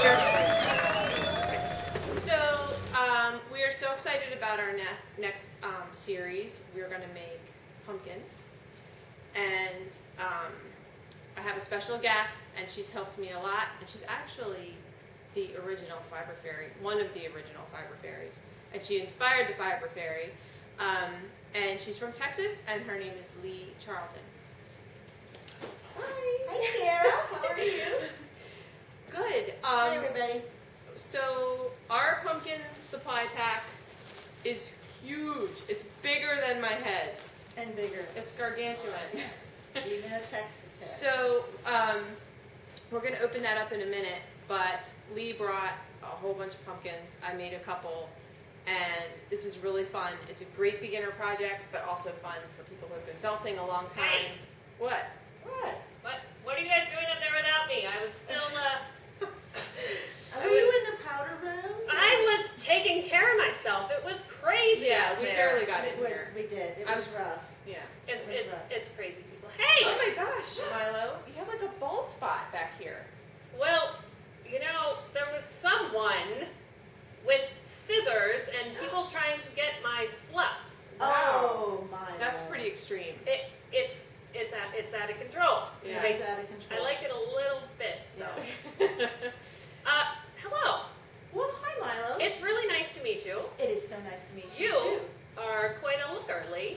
pictures. So, we are so excited about our next series. We're going to make pumpkins. And I have a special guest, and she's helped me a lot. And she's actually the original Fiber Fairy, one of the original Fiber Fairies. And she inspired the Fiber Fairy. And she's from Texas, and her name is Lee Charlton. Hi. Hi, Sarah. How are you? Good. Hi, everybody. So our pumpkin supply pack is huge. It's bigger than my head. And bigger. It's gargantuan. Even a Texas head. So we're going to open that up in a minute, but Lee brought a whole bunch of pumpkins. I made a couple, and this is really fun. It's a great beginner project, but also fun for people who have been felting a long time. Hey. What? What? What are you guys doing up there without me? I was still, Are you in the powder room? I was taking care of myself. It was crazy Yeah, out we there. barely got in here. We did. It I was was- rough. Yeah. It's crazy, people. Hey! Oh my gosh, Milo, you have like a bald spot back here. Well, there was someone with scissors and people trying to get my fluff. Oh, my. That's pretty extreme. It's out of control. Yeah. It is out of control. I like it a little bit, though. Hello. Well, hi, Milo. It's really nice to meet you. It is so nice to meet you, You too. are quite a looker, Lee.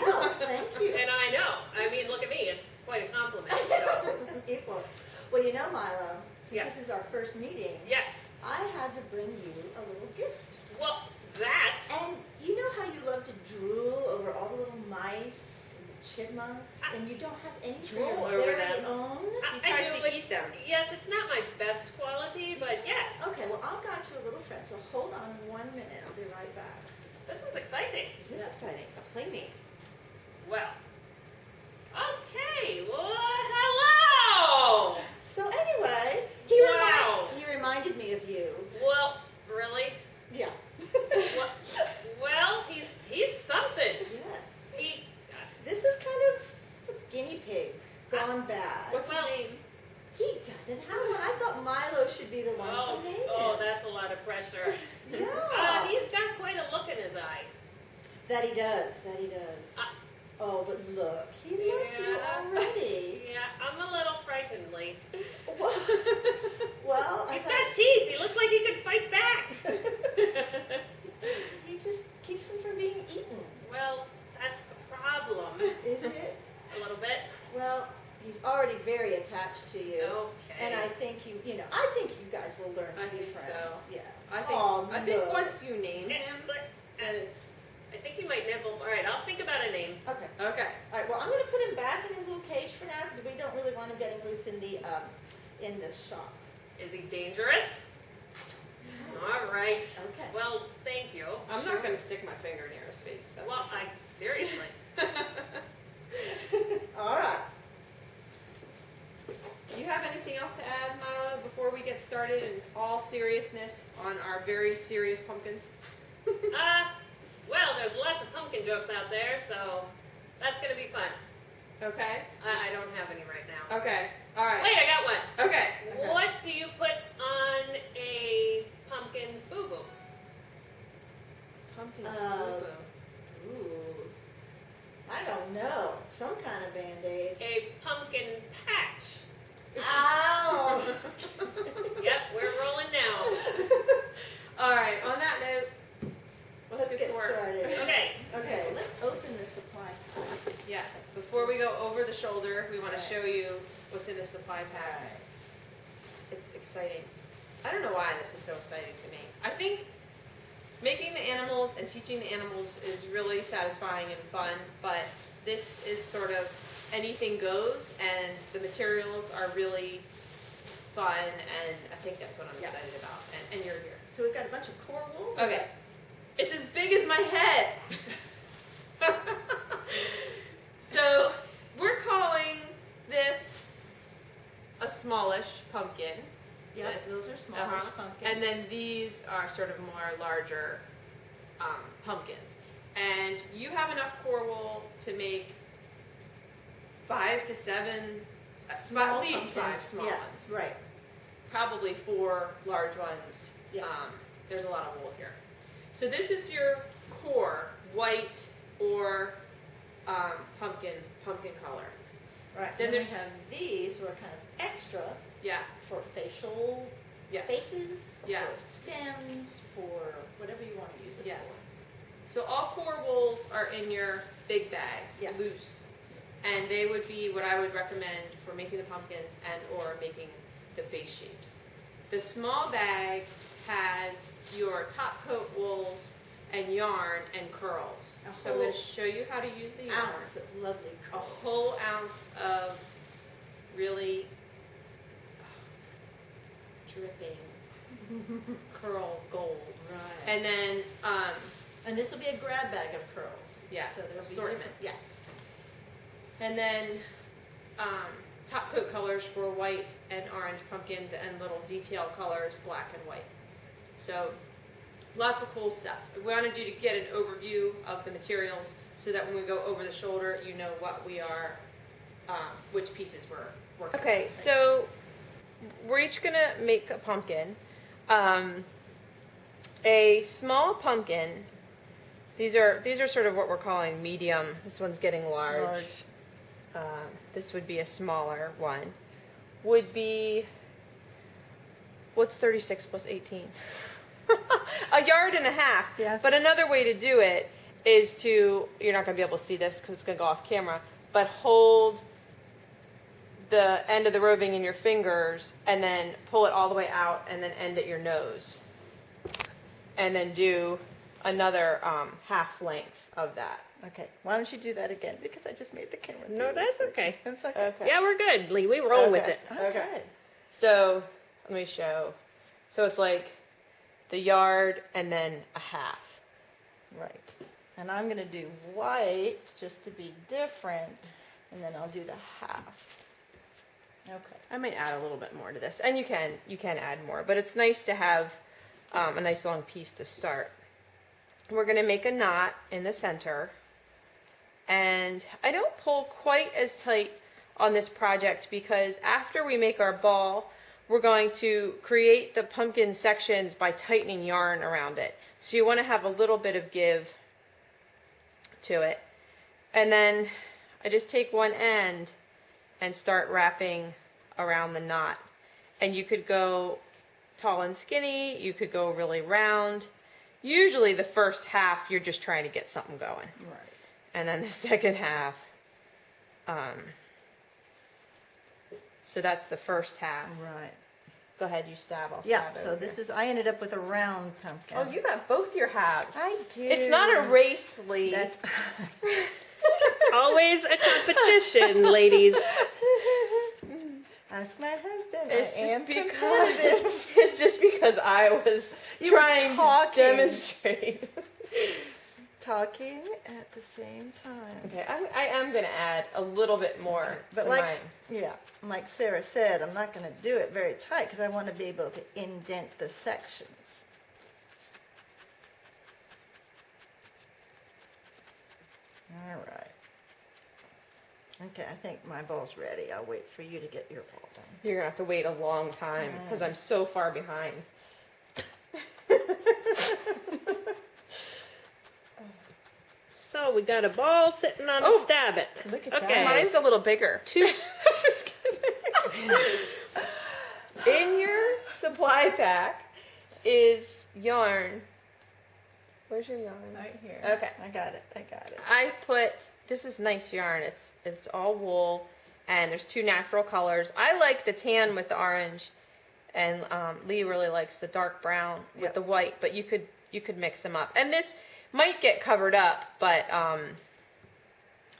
Well, thank you. And I know. I mean, look at me. It's quite a compliment. So, Equal. Well, Milo, since Yes. this is our first meeting, yes. I had to bring you a little gift. Well, that. And you know how you love to drool over all the little mice and the chipmunks, and you don't have any for Drool your over very them? own? He tries do, to it's- eat them. Yes, it's not my best quality, but yes. Okay, well, I've got you a little friend, so hold on 1 minute. I'll be right back. This is exciting. It is exciting. A playmate. Well. Okay. Well, hello. So anyway, Wow. he reminded me of you. Well, really? Yeah. Well, he's something. Yes. He. This is kind of a guinea pig gone bad. What's his Well- name? He doesn't have one. I thought Milo should be the one to name Oh, it. that's a lot of pressure. Yeah. He's got quite a look in his eye. That he does. That he does. Oh, but look, he loves you Yeah. already. Yeah, I'm a little frightened, Lee. Well, I He's thought got teeth. He looks like he could fight back. he just keeps him from being eaten, Well, that's the problem. isn't it? A little bit. Well, he's already very attached to you. Okay. And I think I think you guys will learn to I be think friends. so. Yeah. I think. Oh, I think look. once you name him, But then it's I think he might nibble. All right, I'll think about a name. Okay. okay. All right. Well, I'm going to put him back in his little cage for now because we don't really want him getting loose in the shop. Is he dangerous? All right. Okay. Well, thank you. I'm not going to stick my finger near his face. That's Well, for sure. seriously. All right. Do you have anything else to add, Milo, before we get started in all seriousness on our very serious pumpkins? Well, there's lots of pumpkin jokes out there, so that's gonna be fun. Okay. I don't have any right now. Okay. All right. Wait, I got one. Okay. What do you put on a pumpkin's boo-boo? Pumpkin. Uh, Ooh. I don't know. Some kind of Band-Aid. A pumpkin patch. Ow! Yep, we're rolling now. All right. On that note, let's get to work. started. Okay. Okay, let's open the supply pack. Yes. Before we go over the shoulder, we want to Right. show you what's in the supply pack. It's exciting. I don't know why this is so exciting to me. I think making the animals and teaching the animals is really satisfying and fun, but this is sort of anything goes, and the materials are really fun, and I think that's what I'm Yeah. excited about. And you're here. So we've got a bunch of core wool. Okay. It's as big as my head. So we're calling this a smallish pumpkin. Yep, This. those are smallish Uh-huh. pumpkins. And then these are sort of more larger pumpkins. And you have enough core wool to make 5 to 7, Small at least pumpkins. 5 small Yeah, ones. right. probably 4 large ones. Yes. There's a lot of wool here. So this is your core, white or pumpkin color. Right. Then Then we there's- have these who are kind of extra Yeah, for facial Yeah. faces, Yeah. for stems, for whatever you want to use it yes. So all core wools are in your big bag, Yeah. loose. And they would be what I would recommend for making the pumpkins and or making the face shapes. The small bag has your top coat wools and yarn and curls. A So I'm going whole to show you how to use the for. yarn. Ounce of lovely A curls. whole ounce of really dripping curl gold. Right. And then, And this will be a grab bag of curls. Yeah, So there'll be assortment. different. Yes. and then top coat colors for white and orange pumpkins and little detail colors, black and white. So lots of cool stuff. We wanted you to get an overview of the materials so that when we go over the shoulder, you know what we are, which pieces we're working on. Okay, so we're each gonna make a pumpkin. A small pumpkin. These are sort of what we're calling medium. This one's getting large. This would be a smaller one. Would be, what's 36 plus 18? A yard and a half. Yeah. But another way to do it is to, you're not going to be able to see this because it's going to go off camera, but hold the end of the roving in your fingers and then pull it all the way out and then end at your nose. And then do another half length of that. Okay. Why don't you do that again? Because I just made the camera. do No, this. that's okay. That's okay. Okay. Yeah, we're good, Lee. We roll with Okay. it. Okay. So let me show. So it's like the yard and then a half. Right. And I'm going to do white just to be different, and then I'll do the half. Okay. I might add a little bit more to this, and you can add more, but it's nice to have a nice long piece to start. We're going to make a knot in the center, and I don't pull quite as tight on this project because after we make our ball, we're going to create the pumpkin sections by tightening yarn around it. So you want to have a little bit of give to it. And then I just take one end and start wrapping around the knot. And you could go tall and skinny, you could go really round. Usually the first half you're just trying to get something going. Right. And then the second half, so that's the first half. Right. Go ahead, you stab, I'll Yeah. stab So over this here. is. I ended up with a round pumpkin. Oh, you got both your halves. I do. It's not a race, Lee. That's. Always a competition, ladies. Ask my husband. It's I just am because competitive. it's just because I was You were trying to talking. demonstrate. Talking at the same time. Okay, I am gonna add a little bit more But to like, mine. yeah, like Sarah said, I'm not going to do it very tight because I want to be able to indent the sections. All right. Okay, I think my ball's ready. I'll wait for you to get your ball done. You're gonna have to wait a long time because I'm so far behind. So we got a ball sitting on Oh. a stab it. Look at Okay. that. Mine's a little bigger. Two. Just kidding. In your supply pack is yarn. Where's your yarn? Right here. Okay. I got it. I got it. I put, this is nice yarn. It's all wool and there's 2 natural colors. I like the tan with the orange and Lee really likes the dark brown with Yep. the white, but you could mix them up. And this might get covered up, but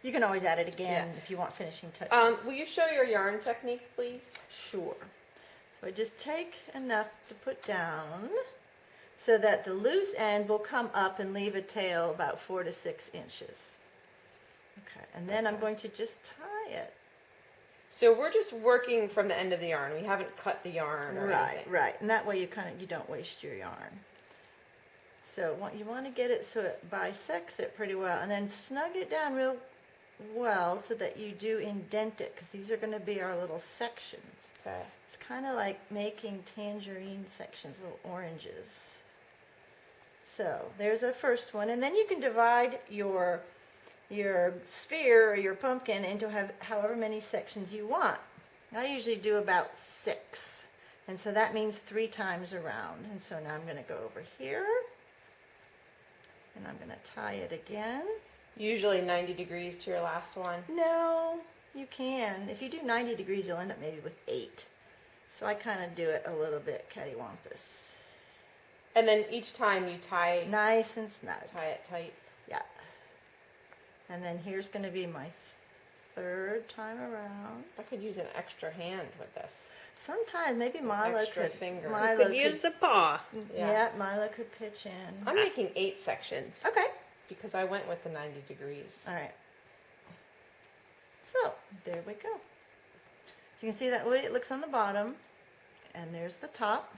You can always add it again Yeah. if you want finishing touches. will you show your yarn technique, please? Sure. So I just take enough to put down so that the loose end will come up and leave a tail about 4 to 6 inches. Okay, and then I'm going to just tie it. So we're just working from the end of the yarn. We haven't cut the yarn or Right, anything. right. And that way you don't waste your yarn. So you want to get it so it bisects it pretty well and then snug it down real well so that you do indent it, because these are going to be our little sections. Okay. It's kind of like making tangerine sections, little oranges. So there's a first one, and then you can divide your sphere or your pumpkin into however many sections you want. I usually do about 6, and so that means 3 times around. And so now I'm going to go over here, and I'm going to tie it again. Usually 90 degrees to your last one. No, you can. If you do 90 degrees, you'll end up maybe with 8. So I kind of do it a little bit cattywampus. And then each time you tie Nice and snug. it tight. Yeah. And then here's going to be my 3rd time around. I could use an extra hand with this. Sometimes maybe Milo extra could. finger. Milo Could use a paw. Yeah, Milo could pitch in. I'm making 8 sections Okay. because I went with the 90 degrees. All right. So there we go. So you can see that way it looks on the bottom, and there's the top,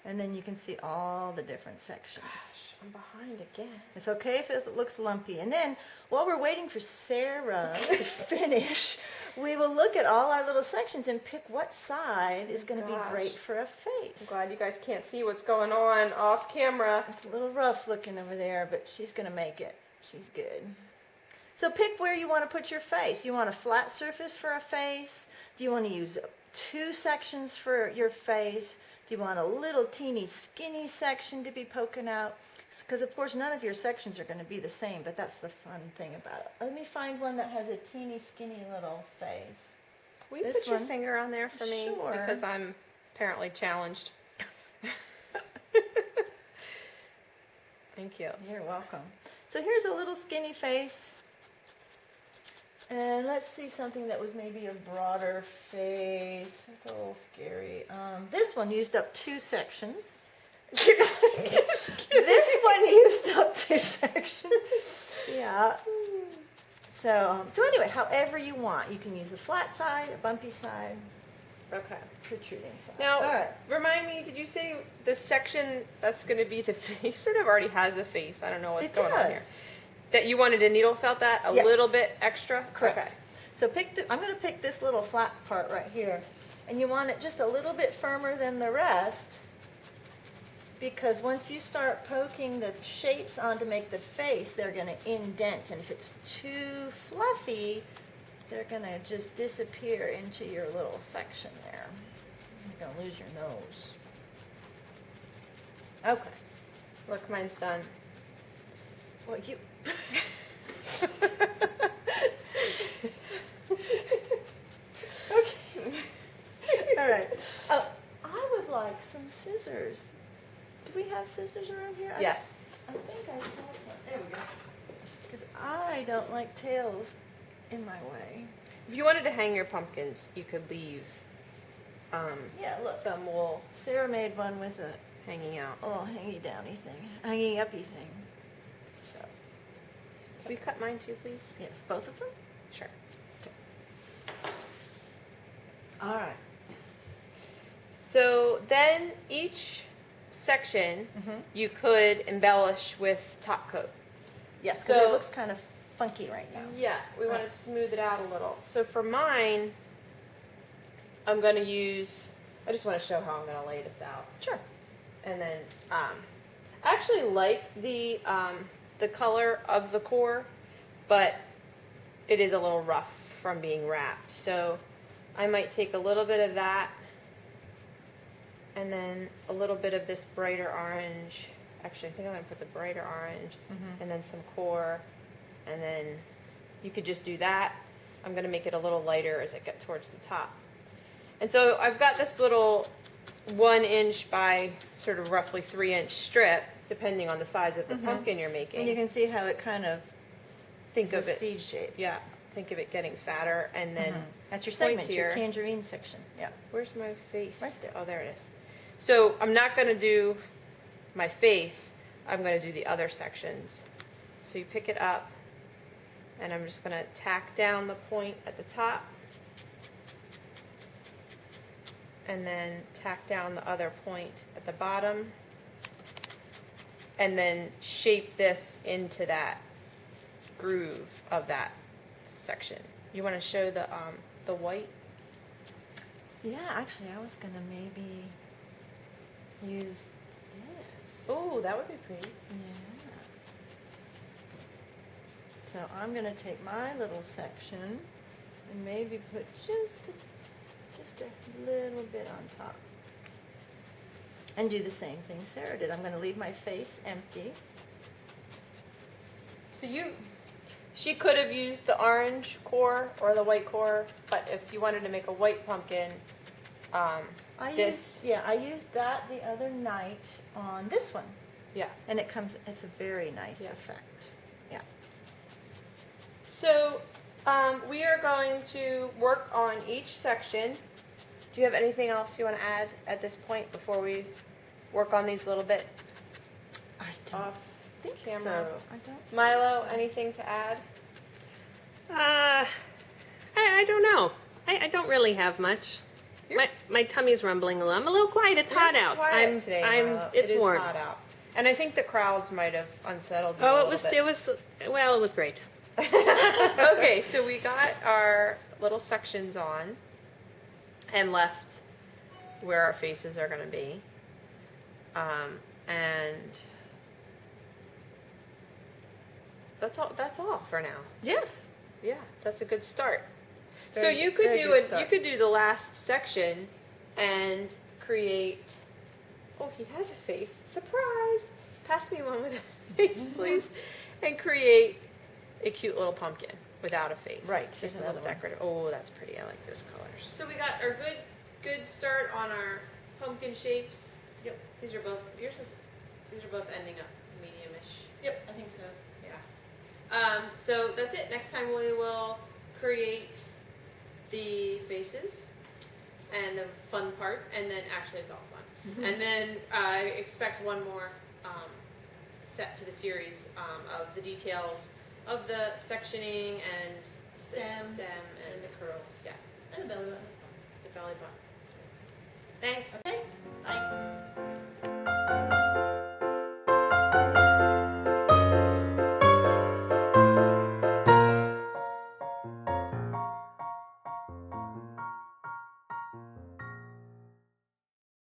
and then you can see all the different sections. Gosh, I'm behind again. It's okay if it looks lumpy. And then while we're waiting for Sarah to finish, we will look at all our little sections and pick what side is going to be Gosh. great for a I'm face. glad you guys can't see what's going on off camera. It's a little rough looking over there, but she's going to make it. She's good. So pick where you want to put your face. You want a flat surface for a face? Do you want to use 2 sections for your face? Do you want a little teeny skinny section to be poking out? Because of course none of your sections are going to be the same, but that's the fun thing about it. Let me find one that has a teeny skinny little face. Will you This put your one? finger on there for me? Sure. Because I'm apparently challenged. Thank you. You're welcome. So here's a little skinny face. And let's see something that was maybe a broader face. That's a little scary. This one used up 2 sections. This one used up 2 sections. Yeah. So anyway, however you want. You can use a flat side, a bumpy side, Okay. protruding side. Now, All right. remind me, did you say the section that's going to be the face sort of already has a face? I don't know what's It going on here. does. That you wanted to needle felt that a Yes. little bit extra? Correct. Okay. So I'm going to pick this little flat part right here, and you want it just a little bit firmer than the rest, because once you start poking the shapes on to make the face, they're going to indent, and if it's too fluffy, they're going to just disappear into your little section there. You're going to lose your nose. Okay. Look, mine's done. Well, you... Okay. All right. Oh, I would like some scissors. Do we have scissors around here? Yes. I think I saw some. There we go. Because I don't like tails in my way. If you wanted to hang your pumpkins, you could leave Yeah, look. some wool Sarah made one with a hanging out. little hangy downy thing, hangy uppy thing. So, Can we cut mine too, please? yes, both of them. Sure. All right. So then each section Mhm. you could embellish with top coat. Yes, because So- it looks kind of funky right now. Yeah, we want to smooth it out a little. So for mine, I'm going to use, I just want to show how I'm going to lay this out. Sure. And then I actually like the color of the core, but it is a little rough from being wrapped. So I might take a little bit of that and then a little bit of this brighter orange. Actually, I think I'm going to put the brighter orange and then some core, and then you could just do that. I'm going to make it a little lighter as I get towards the top. And so I've got this little 1 inch by sort of roughly 3 inch strip, depending on the size of the pumpkin you're making. And you can see how it kind of think is of a it, seed shape. yeah, think of it getting fatter, and then That's your point segment, your here. tangerine section. Yeah. Where's my face? Right there. Oh, there it is. So I'm not going to do my face. I'm going to do the other sections. So you pick it up, and I'm just going to tack down the point at the top, and then tack down the other point at the bottom, and then shape this into that groove of that section? You want to show the white? Yeah, actually, I was gonna maybe use this. Oh, that would be pretty. Yeah. So I'm gonna take my little section and maybe put just a little bit on top. And do the same thing Sarah did. I'm gonna leave my face empty. So she could have used the orange core or the white core, but if you wanted to make a white pumpkin, I this, used that the other night on this one. yeah. And it's a very nice Yeah. effect. Yeah. So we are going to work on each section. Do you have anything else you want to add at this point before we work on these a little bit? I don't Off think camera. so. I don't. Milo, anything to add? I don't know. I don't really have much. My tummy's rumbling a little. I'm a little quiet. It's hot out. Quiet today, Milo. It's it is warm. hot out. And I think the crowds might have unsettled you Oh, a it little was bit. well, it was great. Okay, so we got our little sections on and left where our faces are going to be. And that's all for now. Yes. Yeah, that's a good start. So Very- you could very do good it. start. You could do the last section and create. Oh, he has a face. Surprise! Pass me one with a face, please. And create a cute little pumpkin without a face. Right, Just here's a little another one. decorative. Oh, that's pretty. I like those colors. So we got our good start on our pumpkin shapes. Yep. These are both ending up medium-ish. Yep, I think so. Yeah. So that's it. Next time we will create the faces and the fun part, and then actually it's all fun. And then I expect one more set to the series of the details of the sectioning and the stem and the curls. Yeah. And the belly button. The belly button. Thanks. Okay. Bye.